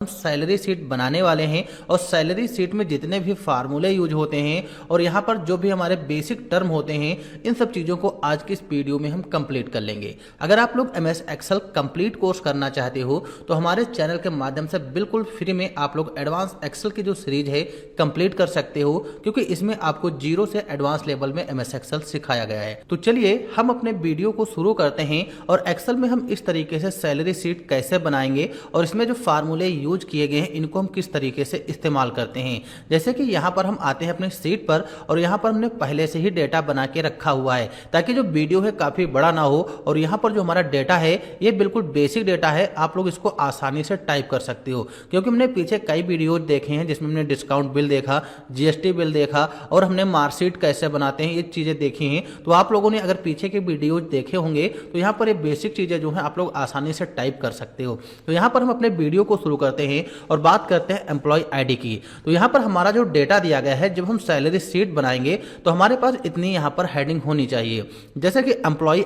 हम salary sheet बनाने वाले हैं और सैलरी शीट में जितने भी फार्मूले यूज होते हैं और यहाँ पर जो भी हमारे बेसिक टर्म होते हैं इन सब चीज़ों को आज की इस वीडियो में हम कंप्लीट कर लेंगे। अगर आप लोग MS एक्सेल कंप्लीट कोर्स करना चाहते हो तो हमारे चैनल के माध्यम से बिल्कुल फ्री में आप लोग एडवांस एक्सेल की जो सीरीज है कंप्लीट कर सकते हो, क्योंकि इसमें आपको जीरो से एडवांस लेवल में MS एक्सेल सिखाया गया है। तो चलिए हम अपने वीडियो को शुरू करते हैं और एक्सेल में हम इस तरीके से सैलरी शीट कैसे बनाएंगे और इसमें जो फार्मूले यूज किए गए हैं इनको हम किस तरीके से इस्तेमाल करते हैं। जैसे कि यहाँ पर हम आते हैं अपने शीट पर और यहाँ पर हमने पहले से ही डेटा बना के रखा हुआ है ताकि जो वीडियो है काफ़ी बड़ा ना हो और यहाँ पर जो हमारा डेटा है ये बिल्कुल बेसिक डेटा है, आप लोग इसको आसानी से टाइप कर सकते हो। क्योंकि हमने पीछे कई वीडियो देखे हैं जिसमें हमने डिस्काउंट बिल देखा, GST बिल देखा और हमने मार्कशीट कैसे बनाते हैं ये चीज़ें देखी हैं। तो आप लोगों ने अगर पीछे के वीडियो देखे होंगे तो यहाँ पर ये बेसिक चीज़ें जो है आप लोग आसानी से टाइप कर सकते हो। तो यहाँ पर हम अपने वीडियो को शुरू करते हैं और बात करते हैं एम्प्लॉय आईडी की। तो यहाँ पर हमारा जो डेटा दिया गया है, जब हम सैलरी शीट बनाएंगे तो हमारे पास इतनी यहाँ पर हेडिंग होनी चाहिए। जैसे कि एम्प्लॉय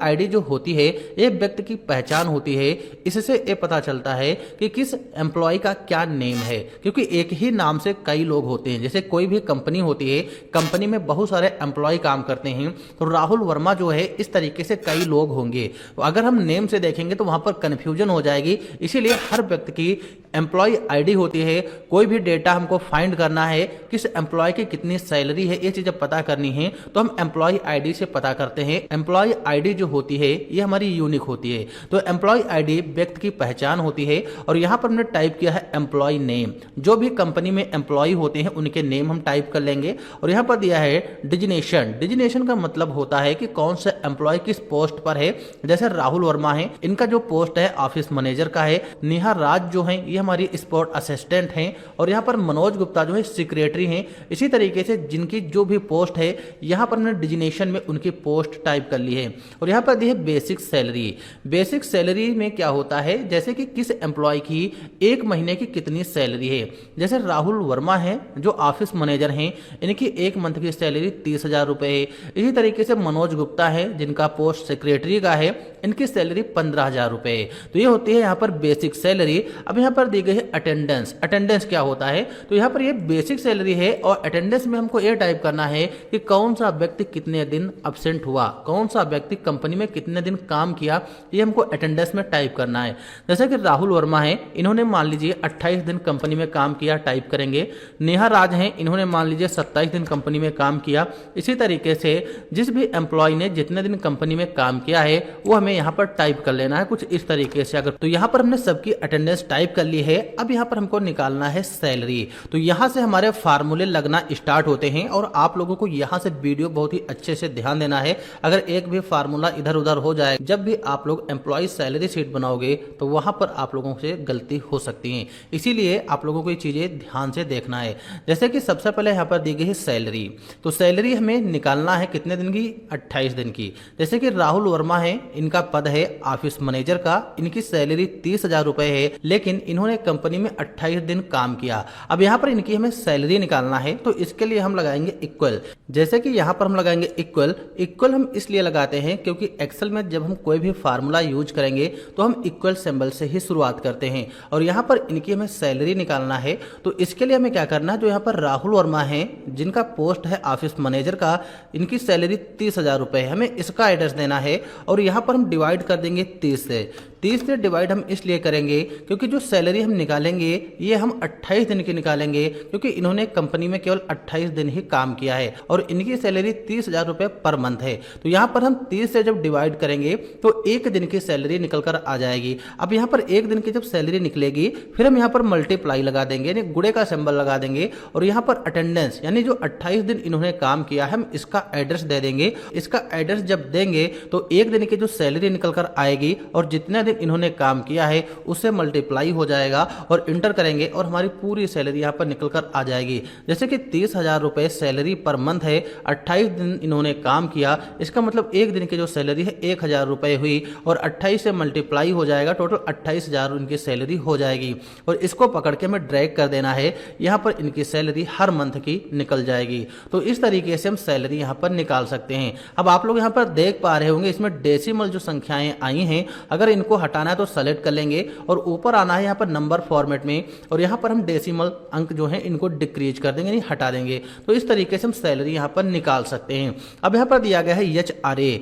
आईडी जो होती है एक व्यक्ति की पहचान होती है। इससे ये पता चलता है कि किस एम्प्लॉय का क्या नेम है, क्योंकि एक ही नाम से कई लोग होते हैं। जैसे कोई भी कंपनी होती है, कंपनी में बहुत सारे एम्प्लॉय काम करते हैं, तो राहुल वर्मा जो है इस तरीके से कई लोग होंगे। तो अगर हम नेम से देखेंगे तो वहां पर कंफ्यूजन हो जाएगी। इसीलिए हर व्यक्ति की एम्प्लॉय आईडी होती है। कोई भी डेटा हमको फाइंड करना है, किस एम्प्लॉय की कितनी सैलरी है, ये चीजें पता करनी है तो हम एम्प्लॉय आईडी से पता करते हैं। एम्प्लॉय आईडी जो होती है ये हमारी यूनिक होती है। तो एम्प्लॉय आईडी व्यक्ति की पहचान होती है और यहाँ पर हमने टाइप किया है एम्प्लॉय नेम। जो भी कंपनी में एम्प्लॉय होते हैं उनके नेम हम टाइप कर लेंगे। और यहाँ पर दिया है डिजिनेशन का मतलब होता है कि कौन सा एम्प्लॉय किस पोस्ट पर है। जैसे राहुल वर्मा है, इनका जो पोस्ट है ऑफिस मैनेजर का है। नेहा राज जो है ये हमारी स्पोर्ट असिस्टेंट हैं और यहाँ पर मनोज गुप्ता जो है सेक्रेटरी हैं। इसी तरीके से जिनकी जो भी पोस्ट है यहाँ पर हमने डिजिनेशन में उनकी पोस्ट टाइप कर ली है। और यहाँ पर दी है बेसिक सैलरी में क्या होता है, जैसे कि किस एम्प्लॉय की एक महीने की कितनी सैलरी है। जैसे राहुल वर्मा है जो ऑफिस मैनेजर हैं, इनकी एक मंथ की सैलरी 30,000 रुपए है। इसी तरीके से मनोज गुप्ता है जिनका पोस्ट सेक्रेटरी का है, इनकी सैलरी 15,000 रुपए है। तो ये होती है यहाँ पर बेसिक सैलरी। अब यहाँ पर दी गई है अटेंडेंस क्या होता है, तो यहाँ पर ये बेसिक सैलरी है और अटेंडेंस में हमको ये टाइप करना है कि कौन सा व्यक्ति कितने दिन अब्सेंट हुआ, कौन सा व्यक्ति कंपनी में कितने दिन काम किया, ये हमको अटेंडेंस में टाइप करना है। जैसे कि राहुल वर्मा है, इन्होंने मान लीजिए 28 दिन कंपनी में काम किया, टाइप करेंगे। नेहा राज हैं, इन्होंने मान लीजिए 27 दिन कंपनी में काम किया। इसी तरीके से जिस भी एम्प्लॉय ने जितने दिन कंपनी में काम किया है वो हमें यहाँ पर टाइप कर लेना है कुछ इस तरीके से। अगर तो यहाँ पर हमने सबकी अटेंडेंस टाइप कर ली है। अब यहाँ पर हमको निकालना है सैलरी। तो यहाँ से हमारे फार्मूले लगना स्टार्ट होते हैं और आप लोगों को यहाँ से वीडियो बहुत ही अच्छे से ध्यान देना है। अगर एक भी फार्मूला इधर उधर हो जाए, जब भी आप लोग एम्प्लॉय सैलरी शीट बनाओगे तो वहां पर आप लोगों से गलती हो सकती है। इसीलिए आप लोगों को ये चीजें ध्यान से देखना है। जैसे कि सबसे पहले यहाँ पर दी गई है सैलरी, तो सैलरी हमें निकालना है कितने दिन की, 28 दिन की। जैसे कि राहुल वर्मा है, इनका पद है ऑफिस मैनेजर का, इनकी सैलरी 30,000 रुपए है, लेकिन इन्होंने कंपनी में 28 दिन काम किया। अब यहाँ पर इनकी हमें सैलरी निकालना है तो इसके लिए हम लगाएंगे इक्वल। जैसे कि यहाँ पर हम लगाएंगे इक्वल हम इसलिए लगाते हैं क्योंकि एक्सेल में जब हम कोई भी फार्मूला यूज करेंगे तो हम इक्वल सिंबल से ही शुरुआत करते हैं। और यहाँ पर इनकी हमें सैलरी निकालना है तो इसके लिए हमें क्या करना है, जो यहाँ पर राहुल वर्मा है जिनका पोस्ट है ऑफिस मैनेजर का, इनकी सैलरी 30,000 रुपए है, हमें इसका एड्रेस देना है। और यहाँ पर हम डिवाइड कर देंगे 30 से डिवाइड हम इसलिए करेंगे क्योंकि जो सैलरी हम निकालेंगे ये हम 28 दिन की निकालेंगे, क्योंकि इन्होंने कंपनी में केवल 28 दिन ही काम किया है और इनकी सैलरी 30,000 रुपए पर मंथ है। तो यहाँ पर हम 30 से जब डिवाइड करेंगे तो एक दिन की सैलरी निकल कर आ जाएगी। अब यहाँ पर एक दिन की जब सैलरी निकलेगी फिर हम यहाँ पर मल्टीप्लाई लगा देंगे, यानी गुणे का सिंबल लगा देंगे। और यहाँ पर अटेंडेंस यानी जो 28 दिन इन्होंने काम किया है हम इसका एड्रेस दे देंगे। इसका एड्रेस जब देंगे तो एक दिन की जो सैलरी निकल कर आएगी और जितने दिन इन्होंने काम किया है उससे मल्टीप्लाई हो जाएगा और इंटर करेंगे और हमारी पूरी सैलरी यहाँ पर निकल कर आ जाएगी। जैसे कि 30,000 रुपए सैलरी पर मंथ है, 28 दिन इन्होंने काम किया, इसका मतलब एक दिन की जो सैलरी है 1,000 रुपए हुई और 28 से मल्टीप्लाई हो जाएगा, टोटल 28,000 उनकी सैलरी हो जाएगी। और इसको पकड़ के हमें ड्रैग कर देना है, यहाँ पर इनकी सैलरी हर मंथ की निकल जाएगी। तो इस तरीके से हम सैलरी यहाँ पर निकाल सकते हैं। अब आप लोग यहाँ पर देख पा रहे होंगे इसमें डेसिमल जो संख्याएं आई हैं, अगर इनको हटाना है तो सेलेक्ट कर लेंगे और ऊपर आना है यहाँ पर नंबर फॉर्मेट में, और यहाँ पर हम डेसिमल अंक जो है इनको डिक्रीज कर देंगे, यानी हटा देंगे। तो इस तरीके से हम सैलरी यहाँ पर निकाल सकते हैं। अब यहाँ पर दिया गया है HRA,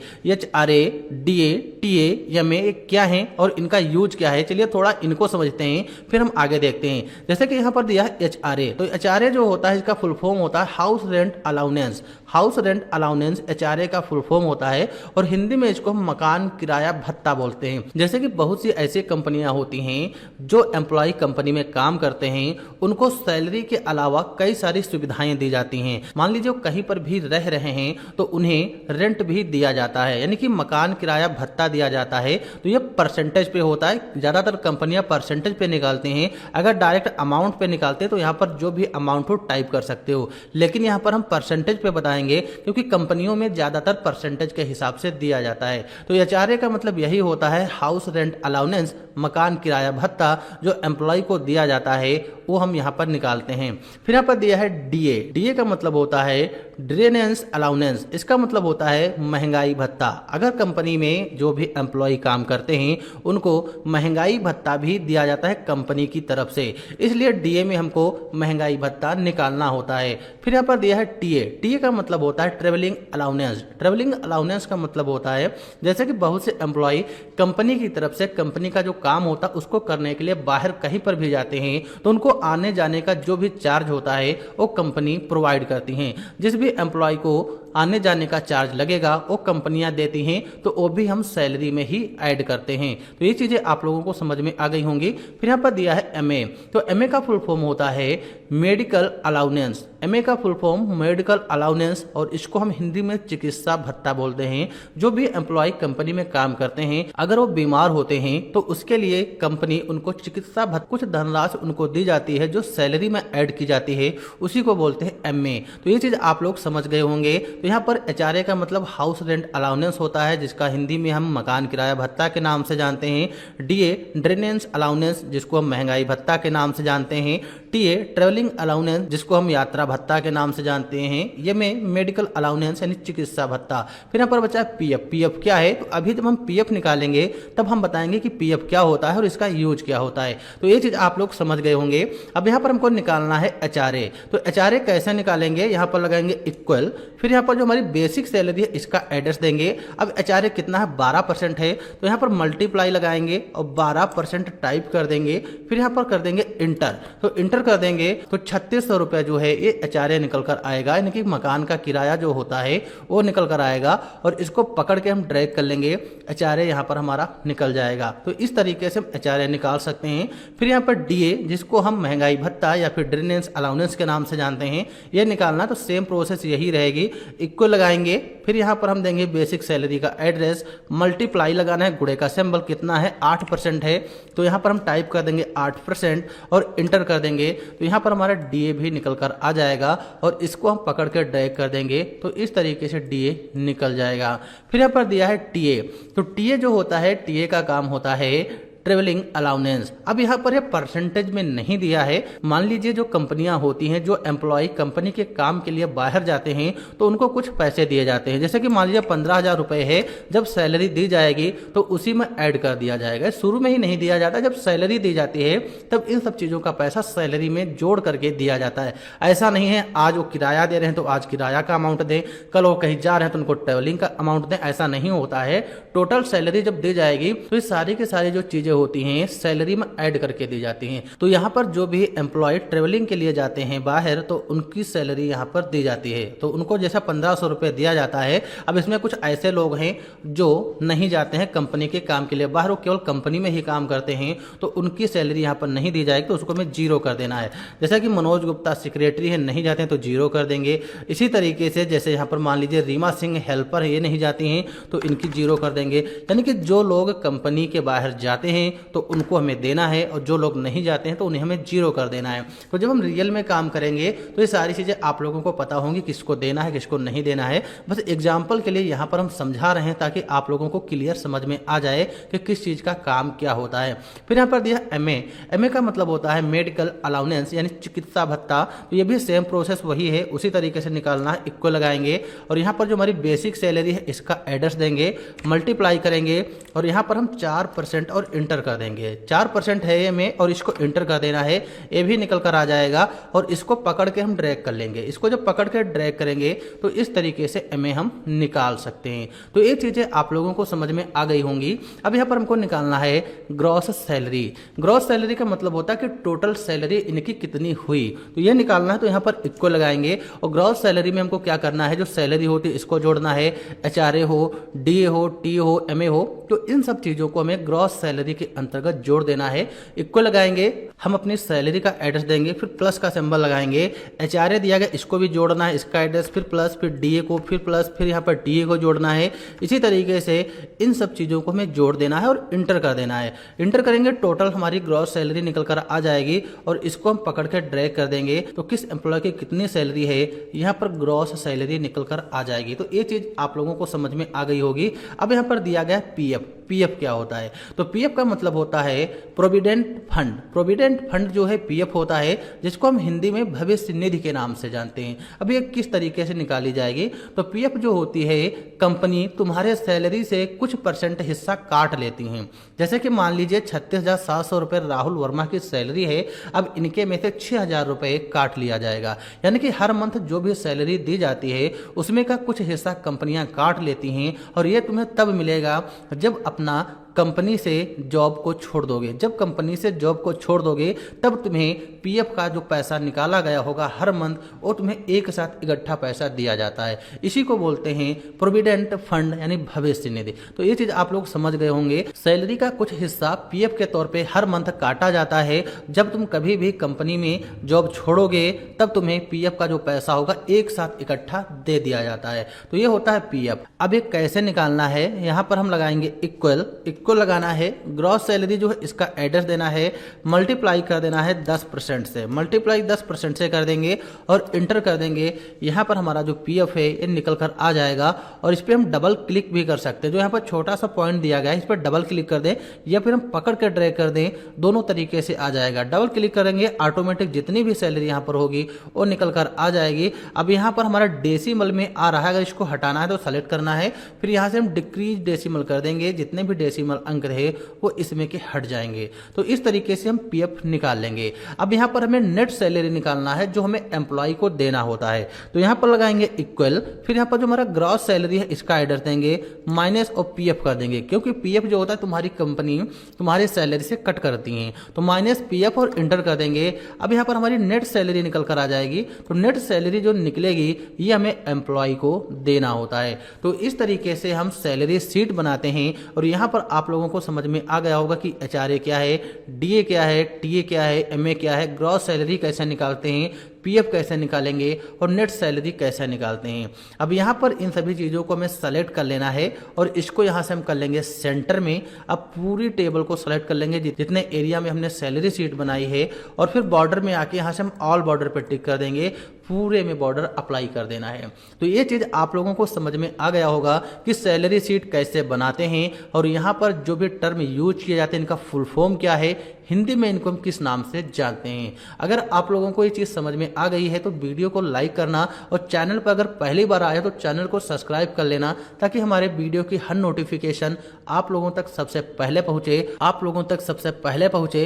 DA, TA, MA क्या है और इनका यूज क्या है। चलिए थोड़ा इनको समझते हैं, फिर हम आगे देखते हैं। जैसे कि यहाँ पर दिया है HRA, तो HRA जो होता है इसका फुल फॉर्म होता है house rent allowance. House rent allowance HRA का फुल फॉर्म होता है, और हिंदी में इसको हम मकान किराया भत्ता बोलते हैं। जैसे कि बहुत सी ऐसी कंपनियां होती हैं जो एम्प्लॉय कंपनी में काम करते हैं, उनको सैलरी के अलावा कई सारी सुविधाएं दी जाती हैं। मान लीजिए कहीं पर भी रह रहे हैं तो उन्हें रेंट भी दिया जाता है, यानी कि मकान किराया भत्ता दिया जाता है। तो ये परसेंटेज पे होता है, ज्यादातर कंपनियां परसेंटेज पे निकालते हैं। अगर डायरेक्ट अमाउंट पे निकालते हैं तो यहाँ पर जो भी अमाउंट हो टाइप कर सकते हो, लेकिन यहाँ पर हम परसेंटेज पे बताएंगे क्योंकि कंपनियों में ज्यादातर परसेंटेज के हिसाब से दिया जाता है। तो HRA का मतलब यही होता है हाउस रेंट अलाउंस, मकान किराया भत्ता जो एम्प्लॉय को दिया जाता है वो हम यहाँ पर निकालते हैं। फिर यहाँ पर दिया है DA का मतलब होता है ड्रेनेंस अलाउंस, इसका मतलब होता है महंगाई भत्ता। अगर कंपनी में जो भी एम्प्लॉय काम करते हैं उनको महंगाई भत्ता भी दिया जाता है कंपनी की तरफ से, इसलिए DA में हमको महंगाई भत्ता निकालना होता है। फिर यहाँ पर दिया है TA का मतलब होता है ट्रेवलिंग अलाउंस। ट्रेवलिंग अलाउंस का मतलब होता है जैसे कि बहुत से एम्प्लॉय कंपनी की तरफ से कंपनी का जो काम होता है उसको करने के लिए बाहर कहीं पर भी जाते हैं तो उनको आने जाने का जो भी चार्ज होता है वो कंपनी प्रोवाइड करती हैं। जिस भी एम्प्लॉय को आने जाने का चार्ज लगेगा वो कंपनियां देती हैं, तो वो भी हम सैलरी में ही ऐड करते हैं। तो ये चीजें आप लोगों को समझ में आ गई होंगी। फिर यहाँ पर दिया है MA, तो MA का फुल फॉर्म होता है मेडिकल अलाउंस। MA का फुल फॉर्म मेडिकल अलाउंस, और इसको हम हिंदी में चिकित्सा भत्ता बोलते हैं। जो भी एम्प्लॉय कंपनी में काम करते हैं अगर वो बीमार होते हैं तो उसके लिए कंपनी उनको चिकित्सा भत्ता, कुछ धनराशि उनको दी जाती है जो सैलरी में ऐड की जाती है, उसी को बोलते हैं MA। तो ये चीज आप लोग समझ गए होंगे। तो यहाँ पर HRA का मतलब हाउस रेंट अलाउंस होता है, जिसका हिंदी में हम मकान किराया भत्ता के नाम से जानते हैं। DA ड्रेनेंस अलाउंस, जिसको हम महंगाई भत्ता के नाम से जानते हैं। TA ट्रेवलिंग अलाउंस, जिसको हम यात्रा भत्ता के नाम से जानते हैं। MA मेडिकल अलाउंस यानी चिकित्सा भत्ता। फिर यहाँ पर बचा PF क्या है, तो अभी जब हम PF निकालेंगे तब हम बताएंगे कि PF क्या होता है और इसका यूज क्या होता है। तो ये चीज आप लोग समझ गए होंगे। अब यहाँ पर हमको निकालना है HRA, तो HRA कैसे निकालेंगे, यहाँ पर लगाएंगे इक्वल, फिर यहाँ पर जो हमारी बेसिक सैलरी है इसका एड्रेस देंगे। अब HRA कितना है, 12% है, तो यहाँ पर मल्टीप्लाई लगाएंगे और 12% टाइप कर देंगे। फिर यहाँ पर कर देंगे इंटर, तो इंटर कर देंगे तो 3600 रुपये जो है ये HRA निकल कर आएगा, यानी कि मकान का किराया जो होता है वो निकल कर आएगा। और इसको पकड़ के हम ड्रैग कर लेंगे, HRA यहाँ पर हमारा निकल जाएगा। तो इस तरीके से हम HRA निकाल सकते हैं। फिर यहाँ पर DA, जिसको हम महंगाई भत्ता या फिर ड्रेनेंस अलाउंस के नाम से जानते हैं, ये निकालना तो सेम प्रोसेस यही रहेगी। इक्वल लगाएंगे, फिर यहाँ पर हम देंगे बेसिक सैलरी का एड्रेस, मल्टीप्लाई लगाना है, गुणे का सिंबल कितना है 8% है, तो यहाँ पर हम टाइप कर देंगे 8% और इंटर कर देंगे। तो यहाँ पर हमारा DA भी निकल कर आ जाएगा और इसको हम पकड़ के ड्रैग कर देंगे तो इस तरीके से DA निकल जाएगा। फिर यहाँ पर दिया है TA, तो TA जो होता है, TA का काम होता है ट्रेवलिंग अलाउंस। अब यहाँ पर परसेंटेज में नहीं दिया है। मान लीजिए जो कंपनियां होती हैं, जो एम्प्लॉय कंपनी के काम के लिए बाहर जाते हैं तो उनको कुछ पैसे दिए जाते हैं। जैसे कि मान लीजिए 15,000 रुपए है, जब सैलरी दी जाएगी तो उसी में ऐड कर दिया जाएगा। शुरू में ही नहीं दिया जाता, जब सैलरी दी जाती है तब इन सब चीजों का पैसा सैलरी में जोड़ करके दिया जाता है। ऐसा नहीं है आज वो किराया दे रहे हैं तो आज किराया का अमाउंट दें, कल वो कहीं जा रहे हैं तो उनको ट्रेवलिंग का अमाउंट दें, ऐसा नहीं होता है। टोटल सैलरी जब दी जाएगी तो ये सारी की सारी जो चीजें होती हैं सैलरी में ऐड करके दी जाती हैं। तो यहाँ पर जो भी एम्प्लॉय ट्रेवलिंग के लिए जाते हैं बाहर तो उनकी सैलरी यहाँ पर दी जाती है। तो उनको जैसा 1500 रुपये दिया जाता है। अब इसमें कुछ ऐसे लोग हैं जो नहीं जाते हैं कंपनी के काम के लिए बाहर, वो केवल कंपनी में ही काम करते हैं, तो उनकी सैलरी यहाँ पर नहीं दी जाएगी, तो उसको हमें जीरो कर देना है। जैसा कि मनोज गुप्ता सेक्रेटरी है, नहीं जाते हैं तो जीरो कर देंगे। इसी तरीके से जैसे यहाँ पर मान लीजिए रीमा सिंह हेल्पर है, ये नहीं जाती हैं तो इनकी जीरो कर देंगे। यानी कि जो लोग कंपनी के बाहर जाते हैं हैं तो उनको हमें देना है, और जो लोग नहीं जाते हैं तो उन्हें हमें जीरो कर देना है। तो जब हम रियल में काम करेंगे तो ये सारी चीज़ें आप लोगों को पता होंगी, किसको देना है किसको नहीं देना है। बस एग्जाम्पल के लिए यहाँ पर हम समझा रहे हैं ताकि आप लोगों को क्लियर समझ में आ जाए कि किस चीज़ का काम क्या होता है। फिर यहाँ पर दिया एमए का मतलब होता है मेडिकल अलाउंस यानी चिकित्सा भत्ता। तो ये भी सेम प्रोसेस वही है, उसी तरीके से निकालना है। इक्को लगाएंगे और यहाँ पर जो हमारी बेसिक सैलरी है इसका एड्रेस देंगे, मल्टीप्लाई करेंगे और यहाँ पर हम 4% और इंटर कर देंगे। 4% है ये में और इसको इंटर कर देना है, ये भी निकल कर आ जाएगा। और इसको पकड़ के हम ड्रैग कर लेंगे। इसको जब पकड़ के ड्रैग करेंगे तो इस तरीके से एमए हम निकाल सकते हैं। तो ये चीज़ें आप लोगों को समझ में आ गई होंगी। अब यहाँ पर हमको निकालना है ग्रॉस सैलरी। ग्रॉस सैलरी का मतलब होता है कि टोटल सैलरी इनकी कितनी हुई, तो ये निकालना है। तो यहाँ पर इक्को लगाएंगे और ग्रॉस सैलरी में हमको क्या करना है, जो सैलरी होती है इसको जोड़ना है। एचआरए हो, डीए हो, टी हो, एमए हो, तो इन सब चीज़ों को हमें ग्रॉस सैलरी के अंतर्गत जोड़ देना है। इक्को लगाएंगे, हम अपनी सैलरी का एड्रेस देंगे, फिर प्लस का सिंबल लगाएंगे। एचआरए दिया गया इसको भी जोड़ना है, इसका एड्रेस, फिर प्लस, फिर डीए को, फिर प्लस, फिर यहाँ पर टीए को जोड़ना है। इसी तरीके से इन सब चीज़ों को हमें जोड़ देना है और इंटर कर देना है। इंटर करेंगे, टोटल हमारी ग्रॉस सैलरी निकल कर आ जाएगी और इसको हम पकड़ के ड्रैग कर देंगे तो किस एम्प्लॉय की कितनी सैलरी है यहाँ पर ग्रॉस सैलरी निकल कर आ जाएगी। तो ये चीज़ आप लोगों को समझ में आ गई होगी। अब यहाँ पर दिया गया पीएफ। पीएफ क्या होता है, तो पीएफ का मतलब होता है प्रोविडेंट फंड। प्रोविडेंट फंड जो है पीएफ होता है, जिसको हम हिंदी में भविष्य निधि के नाम से जानते हैं। अब ये किस तरीके से निकाली जाएगी, तो पीएफ जो होती है, कंपनी तुम्हारे सैलरी से कुछ % हिस्सा काट लेती हैं। जैसे कि मान लीजिए 36,700 रुपये राहुल वर्मा की सैलरी है, अब इनके में से 6,000 रुपये काट लिया जाएगा। यानी कि हर मंथ जो भी सैलरी दी जाती है उसमें का कुछ हिस्सा कंपनियां काट लेती हैं, और ये तुम्हें तब मिलेगा जब अपना कंपनी से जॉब को छोड़ दोगे। जब कंपनी से जॉब को छोड़ दोगे तब तुम्हें पीएफ का जो पैसा निकाला गया होगा हर मंथ, वो तुम्हें एक साथ इकट्ठा पैसा दिया जाता है। इसी को बोलते हैं प्रोविडेंट फंड यानी भविष्य निधि। तो ये चीज़ आप लोग समझ गए होंगे। सैलरी का कुछ हिस्सा पीएफ के तौर पे हर मंथ काटा जाता है। जब तुम कभी भी कंपनी में जॉब छोड़ोगे तब तुम्हें पीएफ का जो पैसा होगा एक साथ इकट्ठा दे दिया जाता है। तो ये होता है पीएफ। अब ये कैसे निकालना है, यहाँ पर हम लगाएंगे इक्वल। को लगाना है, ग्रॉस सैलरी जो है इसका एड्रेस देना है, मल्टीप्लाई कर देना है 10% से। मल्टीप्लाई 10% से कर देंगे और इंटर कर देंगे। यहाँ पर हमारा जो पीएफ है ये निकल कर आ जाएगा और इस पर हम डबल क्लिक भी कर सकते हैं। जो यहाँ पर छोटा सा पॉइंट दिया गया है इस पर डबल क्लिक कर दें या फिर हम पकड़ कर ड्रैग कर दें, दोनों तरीके से आ जाएगा। डबल क्लिक करेंगे ऑटोमेटिक जितनी भी सैलरी यहाँ पर होगी वो निकल कर आ जाएगी। अब यहाँ पर हमारा डेसिमल में आ रहा है, अगर इसको हटाना है तो सेलेक्ट करना है, फिर यहाँ से हम डिक्रीज डेसिमल कर देंगे। जितने भी डेसिमल अंक रहे वो इसमें के हट जाएंगे। तो इस तरीके से हम पीएफ निकाल लेंगे। अब यहाँ पर हमें नेट सैलरी निकालना है जो हमें एम्प्लॉय को देना होता है। तो यहाँ पर लगाएंगे इक्वल, फिर यहाँ पर जो हमारा ग्रॉस सैलरी है इसका एड्रेस देंगे, माइनस और पीएफ कर देंगे, क्योंकि पीएफ जो होता है तुम्हारी कंपनी तुम्हारी सैलरी से कट करती है। तो माइनस पीएफ और इंटर कर देंगे। अब यहाँ पर हमारी नेट सैलरी निकल कर आ जाएगी। तो नेट सैलरी जो निकलेगी ये हमें एम्प्लॉय को देना होता है। तो इस तरीके से हम सैलरी शीट बनाते हैं। और यहाँ पर आप लोगों को समझ में आ गया होगा कि एचआरए क्या है, डीए क्या है, टीए क्या है, एमए क्या है, ग्रॉस सैलरी कैसे निकालते हैं, पीएफ कैसे निकालेंगे और नेट सैलरी कैसे निकालते हैं। अब यहाँ पर इन सभी चीज़ों को हमें सेलेक्ट कर लेना है और इसको यहाँ से हम कर लेंगे सेंटर में। अब पूरी टेबल को सेलेक्ट कर लेंगे जितने एरिया में हमने सैलरी शीट बनाई है, और फिर बॉर्डर में आके यहाँ से हम ऑल बॉर्डर पर टिक कर देंगे, पूरे में बॉर्डर अप्लाई कर देना है। तो ये चीज़ आप लोगों को समझ में आ गया होगा कि सैलरी शीट कैसे बनाते हैं और यहाँ पर जो भी टर्म यूज किए जाते हैं इनका फुल फॉर्म क्या है, हिंदी में इनको हम किस नाम से जानते हैं। अगर आप लोगों को ये चीज़ समझ में आ गई है तो वीडियो को लाइक करना और चैनल पर अगर पहली बार आए तो चैनल को सब्सक्राइब कर लेना, ताकि हमारे वीडियो की हर नोटिफिकेशन आप लोगों तक सबसे पहले पहुंचे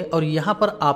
और यहाँ पर आप